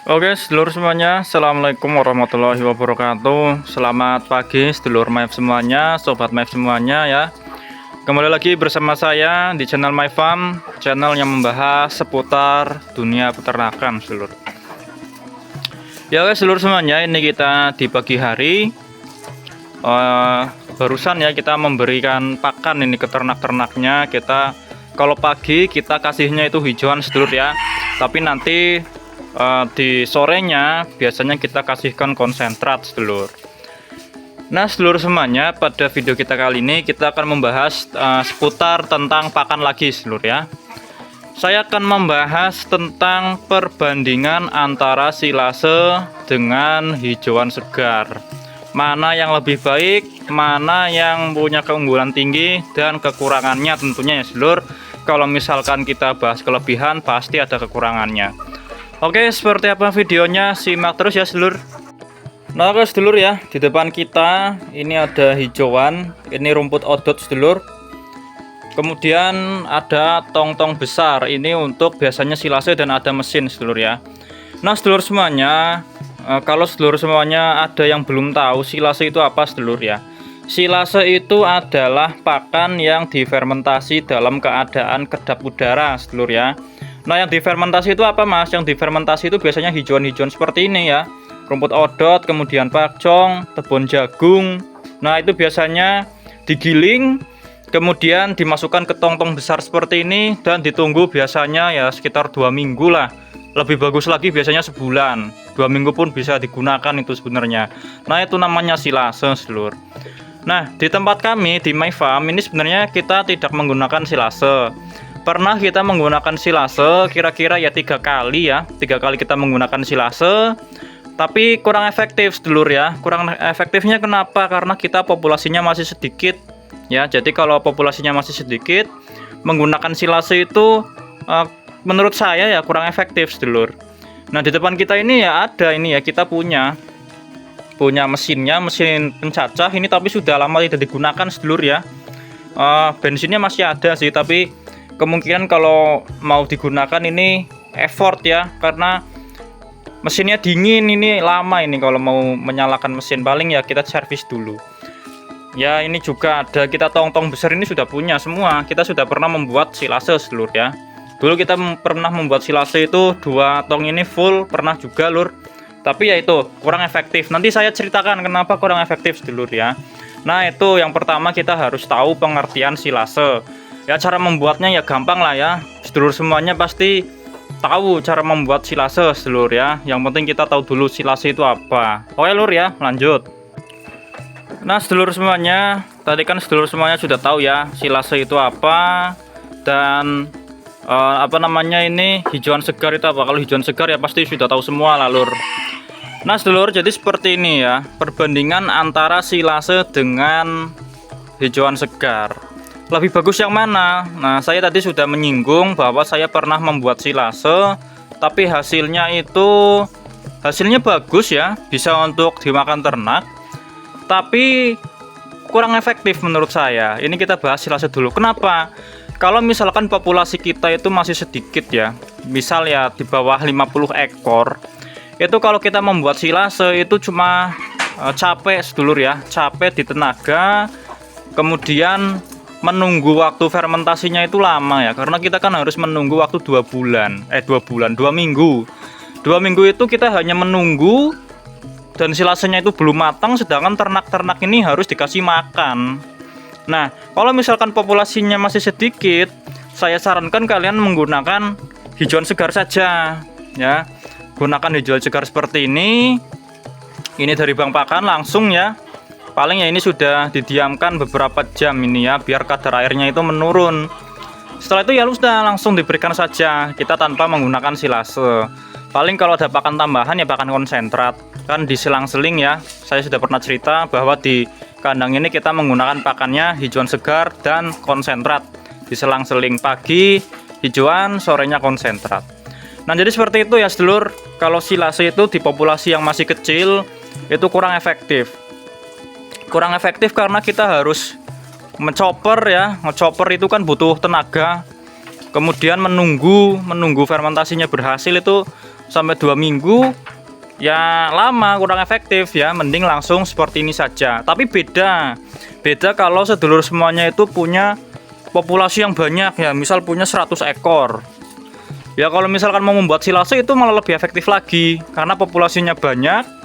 Oke, sedulur semuanya, Assalamualaikum warahmatullahi wabarakatuh. Selamat pagi, sedulur MyF semuanya, sobat MyF semuanya ya. Kembali lagi bersama saya di channel MyFarm, channel yang membahas seputar dunia peternakan, sedulur. Ya, oke, sedulur semuanya, ini kita di pagi hari. Barusan ya kita memberikan pakan ini ke ternak-ternaknya. Kalau pagi kita kasihnya itu hijauan, sedulur ya. Tapi nanti di sorenya biasanya kita kasihkan konsentrat, sedulur. Nah, sedulur semuanya, pada video kita kali ini kita akan membahas seputar tentang pakan lagi, sedulur ya. Saya akan membahas tentang perbandingan antara silase dengan hijauan segar. Mana yang lebih baik, mana yang punya keunggulan tinggi dan kekurangannya tentunya ya, sedulur. Kalau misalkan kita bahas kelebihan, pasti ada kekurangannya. Oke, seperti apa videonya? Simak terus ya, sedulur. Nah, oke, sedulur ya, di depan kita ini ada hijauan, ini rumput odot, sedulur. Kemudian ada tong-tong besar, ini untuk biasanya silase dan ada mesin, sedulur ya. Nah, sedulur semuanya, kalau sedulur semuanya ada yang belum tahu silase itu apa, sedulur ya. Silase itu adalah pakan yang difermentasi dalam keadaan kedap udara, sedulur ya. Nah, yang difermentasi itu apa, Mas? Yang difermentasi itu biasanya hijauan-hijauan seperti ini ya. Rumput odot, kemudian pakcong, tebon jagung. Nah, itu biasanya digiling, kemudian dimasukkan ke tong-tong besar seperti ini dan ditunggu biasanya ya sekitar 2 minggu lah. Lebih bagus lagi biasanya sebulan. 2 minggu pun bisa digunakan itu sebenarnya. Nah, itu namanya silase, sedulur. Nah, di tempat kami di MyFarm ini sebenarnya kita tidak menggunakan silase. Pernah kita menggunakan silase kira-kira ya 3 kali ya. 3 kali kita menggunakan silase, tapi kurang efektif, sedulur ya. Kurang efektifnya kenapa? Karena kita populasinya masih sedikit ya. Jadi kalau populasinya masih sedikit, menggunakan silase itu menurut saya ya kurang efektif, sedulur. Nah, di depan kita ini ya ada ini ya, kita punya mesinnya, mesin pencacah ini, tapi sudah lama tidak digunakan, sedulur ya. Bensinnya masih ada sih, tapi kemungkinan kalau mau digunakan ini effort ya, karena mesinnya dingin, ini lama ini kalau mau menyalakan mesin. Paling ya kita servis dulu ya. Ini juga ada kita tong-tong besar ini sudah punya semua. Kita sudah pernah membuat silase, sedulur ya. Dulu kita pernah membuat silase itu 2 tong ini full, pernah juga, lur. Tapi ya itu kurang efektif. Nanti saya ceritakan kenapa kurang efektif, sedulur ya. Nah, itu yang pertama kita harus tahu pengertian silase. Ya, cara membuatnya ya gampang lah ya. Sedulur semuanya pasti tahu cara membuat silase, sedulur ya. Yang penting kita tahu dulu silase itu apa. Oke, lur ya, lanjut. Nah, sedulur semuanya, tadi kan sedulur semuanya sudah tahu ya silase itu apa dan apa namanya ini hijauan segar itu apa. Kalau hijauan segar ya pasti sudah tahu semua lah, lur. Nah, sedulur, jadi seperti ini ya perbandingan antara silase dengan hijauan segar. Lebih bagus yang mana? Nah, saya tadi sudah menyinggung bahwa saya pernah membuat silase, tapi hasilnya bagus ya, bisa untuk dimakan ternak, tapi kurang efektif menurut saya. Ini kita bahas silase dulu. Kenapa? Kalau misalkan populasi kita itu masih sedikit ya, misal ya di bawah 50 ekor, itu kalau kita membuat silase itu cuma capek, sedulur ya, capek di tenaga, kemudian menunggu waktu fermentasinya itu lama ya, karena kita kan harus menunggu waktu 2 minggu. 2 minggu itu kita hanya menunggu dan silasenya itu belum matang, sedangkan ternak-ternak ini harus dikasih makan. Nah, kalau misalkan populasinya masih sedikit, saya sarankan kalian menggunakan hijauan segar saja ya. Gunakan hijauan segar seperti ini. Ini dari bank pakan langsung ya. Paling ya ini sudah didiamkan beberapa jam ini ya, biar kadar airnya itu menurun. Setelah itu ya sudah langsung diberikan saja, kita tanpa menggunakan silase. Paling kalau ada pakan tambahan ya pakan konsentrat, kan diselang-seling ya. Saya sudah pernah cerita bahwa di kandang ini kita menggunakan pakannya hijauan segar dan konsentrat, diselang-seling, pagi hijauan, sorenya konsentrat. Nah, jadi seperti itu ya, sedulur. Kalau silase itu di populasi yang masih kecil itu kurang efektif. Kurang efektif karena kita harus mencoper ya. Ngecoper itu kan butuh tenaga. Kemudian menunggu fermentasinya berhasil itu sampai 2 minggu ya lama, kurang efektif ya. Mending langsung seperti ini saja. Tapi beda kalau sedulur semuanya itu punya populasi yang banyak ya, misal punya 100 ekor. Ya kalau misalkan mau membuat silase itu malah lebih efektif lagi, karena populasinya banyak.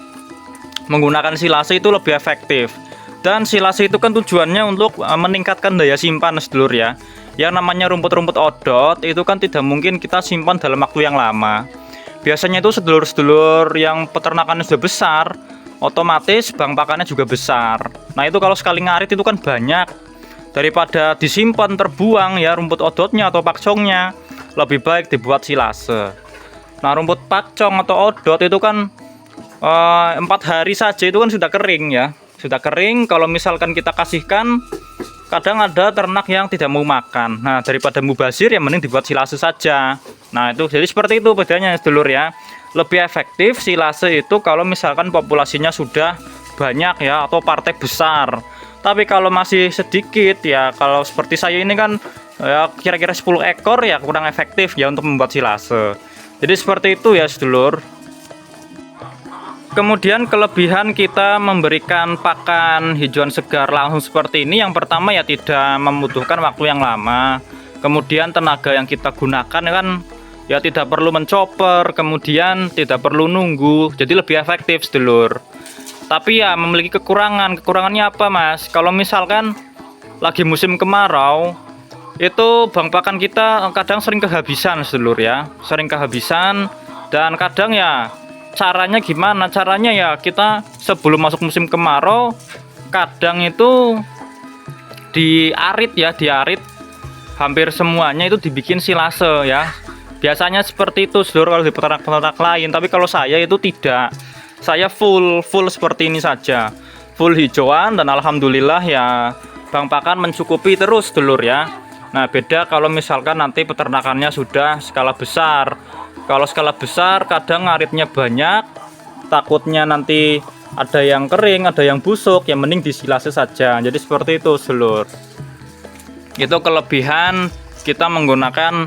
Menggunakan silase itu lebih efektif. Dan silase itu kan tujuannya untuk meningkatkan daya simpan sedulur ya. Yang namanya rumput-rumput odot itu kan tidak mungkin kita simpan dalam waktu yang lama. Biasanya itu sedulur-sedulur yang peternakannya sudah besar, otomatis bang pakannya juga besar. Nah itu kalau sekali ngarit itu kan banyak. Daripada disimpan terbuang ya rumput odotnya atau pakcongnya, lebih baik dibuat silase. Nah rumput pakcong atau odot itu kan 4 hari saja itu kan sudah kering ya, sudah kering. Kalau misalkan kita kasihkan, kadang ada ternak yang tidak mau makan. Nah daripada mubazir ya mending dibuat silase saja. Nah itu jadi seperti itu bedanya sedulur ya. Lebih efektif silase itu kalau misalkan populasinya sudah banyak ya, atau partai besar. Tapi kalau masih sedikit ya, kalau seperti saya ini kan ya kira-kira 10 ekor ya kurang efektif ya untuk membuat silase. Jadi seperti itu ya sedulur. Kemudian kelebihan kita memberikan pakan hijauan segar langsung seperti ini, yang pertama ya tidak membutuhkan waktu yang lama. Kemudian tenaga yang kita gunakan kan ya tidak perlu mencoper, kemudian tidak perlu nunggu, jadi lebih efektif sedulur. Tapi ya memiliki kekurangannya apa mas? Kalau misalkan lagi musim kemarau, itu bang pakan kita kadang sering kehabisan sedulur ya, sering kehabisan. Dan kadang ya caranya gimana? Caranya ya kita sebelum masuk musim kemarau, kadang itu diarit ya, diarit hampir semuanya itu dibikin silase ya. Biasanya seperti itu sedulur kalau di peternak-peternak lain, tapi kalau saya itu tidak. Saya full seperti ini saja, full hijauan, dan alhamdulillah ya bang pakan mencukupi terus sedulur ya. Nah beda kalau misalkan nanti peternakannya sudah skala besar. Kalau skala besar kadang ngaritnya banyak, takutnya nanti ada yang kering, ada yang busuk, yang mending disilase saja. Jadi seperti itu sedulur. Itu kelebihan kita menggunakan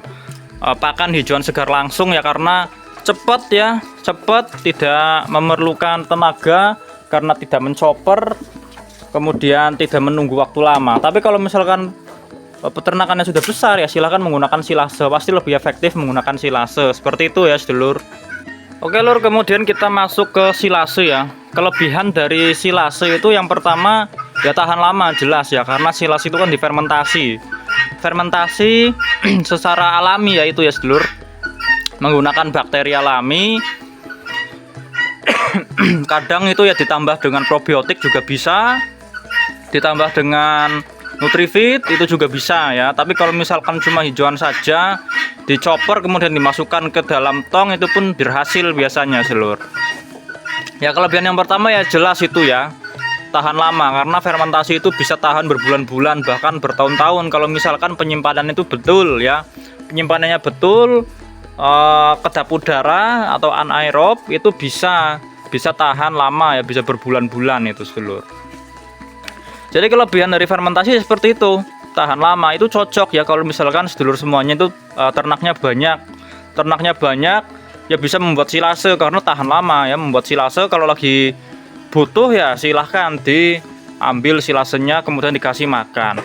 pakan hijauan segar langsung ya, karena cepat ya, cepat, tidak memerlukan tenaga karena tidak mencoper, kemudian tidak menunggu waktu lama. Tapi kalau misalkan peternakannya sudah besar ya silahkan menggunakan silase, pasti lebih efektif menggunakan silase. Seperti itu ya sedulur. Oke lur, kemudian kita masuk ke silase ya. Kelebihan dari silase itu yang pertama ya tahan lama jelas ya, karena silase itu kan difermentasi. Fermentasi secara alami ya itu ya sedulur, menggunakan bakteri alami. Kadang itu ya ditambah dengan probiotik juga bisa, ditambah dengan Nutrifit itu juga bisa ya. Tapi kalau misalkan cuma hijauan saja, dicopper kemudian dimasukkan ke dalam tong, itu pun berhasil biasanya sedulur. Ya kelebihan yang pertama ya jelas itu ya, tahan lama, karena fermentasi itu bisa tahan berbulan-bulan bahkan bertahun-tahun kalau misalkan penyimpanan itu betul ya, penyimpanannya betul. Kedap udara atau anaerob itu bisa tahan lama ya, bisa berbulan-bulan itu sedulur. Jadi kelebihan dari fermentasi seperti itu, tahan lama. Itu cocok ya kalau misalkan sedulur semuanya itu ternaknya banyak ya bisa membuat silase karena tahan lama ya. Membuat silase kalau lagi butuh ya silahkan diambil silasenya kemudian dikasih makan.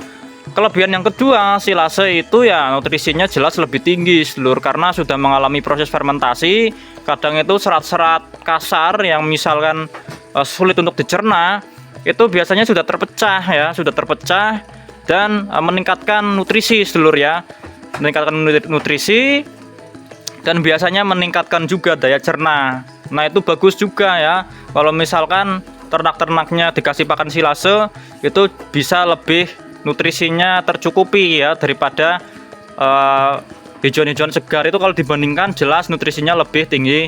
Kelebihan yang kedua, silase itu ya nutrisinya jelas lebih tinggi sedulur, karena sudah mengalami proses fermentasi. Kadang itu serat-serat kasar yang misalkan sulit untuk dicerna, itu biasanya sudah terpecah ya, dan meningkatkan nutrisi sedulur ya, meningkatkan nutrisi dan biasanya meningkatkan juga daya cerna. Nah itu bagus juga ya, kalau misalkan ternak-ternaknya dikasih pakan silase itu bisa lebih nutrisinya tercukupi ya, daripada hijauan-hijauan segar itu kalau dibandingkan jelas nutrisinya lebih tinggi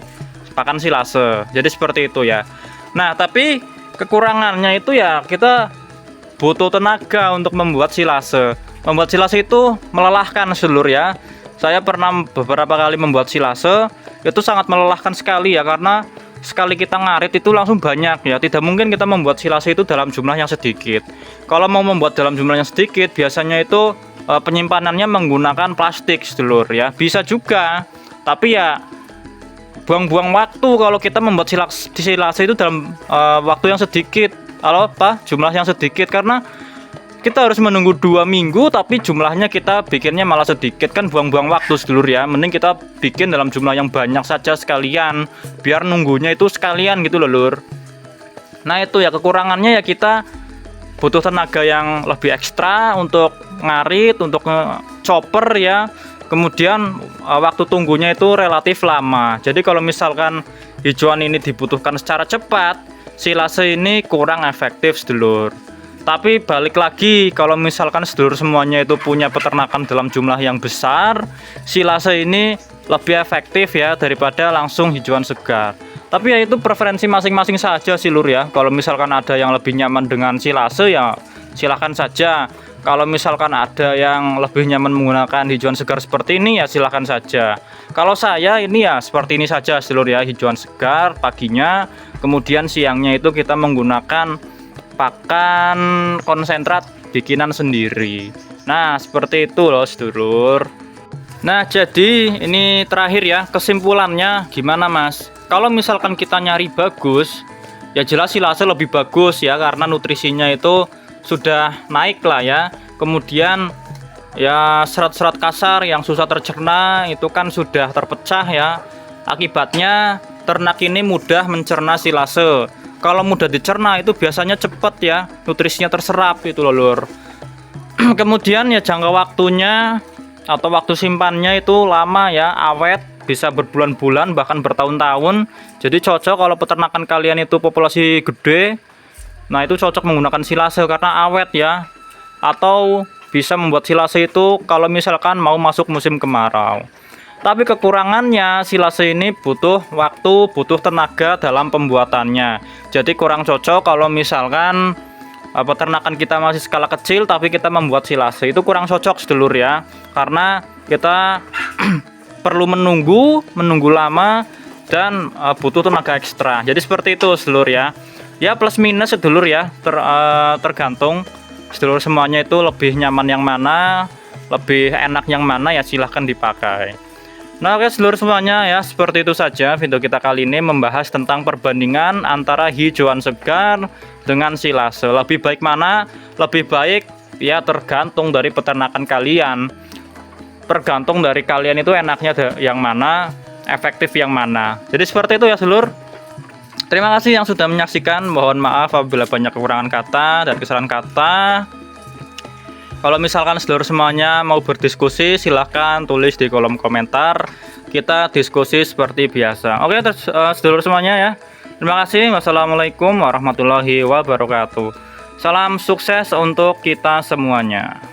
pakan silase. Jadi seperti itu ya. Nah tapi kekurangannya itu ya kita butuh tenaga untuk membuat silase. Membuat silase itu melelahkan sedulur ya. Saya pernah beberapa kali membuat silase, itu sangat melelahkan sekali ya, karena sekali kita ngarit itu langsung banyak ya. Tidak mungkin kita membuat silase itu dalam jumlah yang sedikit. Kalau mau membuat dalam jumlah yang sedikit, biasanya itu penyimpanannya menggunakan plastik sedulur ya. Bisa juga, tapi ya buang-buang waktu kalau kita membuat silase itu dalam waktu yang sedikit, jumlah yang sedikit, karena kita harus menunggu 2 minggu tapi jumlahnya kita bikinnya malah sedikit, kan buang-buang waktu sedulur ya. Mending kita bikin dalam jumlah yang banyak saja sekalian, biar nunggunya itu sekalian gitu loh lur. Nah itu ya kekurangannya ya, kita butuh tenaga yang lebih ekstra untuk ngarit, untuk chopper ya. Kemudian waktu tunggunya itu relatif lama. Jadi kalau misalkan hijauan ini dibutuhkan secara cepat, silase ini kurang efektif sedulur. Tapi balik lagi, kalau misalkan sedulur semuanya itu punya peternakan dalam jumlah yang besar, silase ini lebih efektif ya daripada langsung hijauan segar. Tapi ya itu preferensi masing-masing saja sih lur ya. Kalau misalkan ada yang lebih nyaman dengan silase ya silahkan saja. Kalau misalkan ada yang lebih nyaman menggunakan hijauan segar seperti ini ya silahkan saja. Kalau saya ini ya seperti ini saja sedulur ya, hijauan segar paginya, kemudian siangnya itu kita menggunakan pakan konsentrat bikinan sendiri. Nah seperti itu loh sedulur. Nah jadi ini terakhir ya, kesimpulannya gimana mas? Kalau misalkan kita nyari bagus ya jelas silase lebih bagus ya, karena nutrisinya itu sudah naik lah ya. Kemudian ya serat-serat kasar yang susah tercerna itu kan sudah terpecah ya. Akibatnya ternak ini mudah mencerna silase. Kalau mudah dicerna itu biasanya cepat ya, nutrisinya terserap itu loh lur. Kemudian ya jangka waktunya atau waktu simpannya itu lama ya, awet, bisa berbulan-bulan bahkan bertahun-tahun. Jadi cocok kalau peternakan kalian itu populasi gede, nah itu cocok menggunakan silase karena awet ya. Atau bisa membuat silase itu kalau misalkan mau masuk musim kemarau. Tapi kekurangannya silase ini butuh waktu, butuh tenaga dalam pembuatannya. Jadi kurang cocok kalau misalkan peternakan kita masih skala kecil tapi kita membuat silase, itu kurang cocok sedulur ya. Karena kita perlu menunggu lama dan butuh tenaga ekstra. Jadi seperti itu sedulur ya. Ya plus minus sedulur ya, tergantung sedulur semuanya itu lebih nyaman yang mana, lebih enak yang mana ya silahkan dipakai. Nah oke sedulur semuanya ya, seperti itu saja video kita kali ini membahas tentang perbandingan antara hijauan segar dengan silase. Lebih baik mana? Lebih baik ya tergantung dari peternakan kalian. Tergantung dari kalian itu enaknya yang mana, efektif yang mana. Jadi seperti itu ya sedulur. Terima kasih yang sudah menyaksikan. Mohon maaf apabila banyak kekurangan kata dan kesalahan kata. Kalau misalkan sedulur semuanya mau berdiskusi, silahkan tulis di kolom komentar. Kita diskusi seperti biasa. Oke, sedulur semuanya ya. Terima kasih. Wassalamualaikum warahmatullahi wabarakatuh. Salam sukses untuk kita semuanya.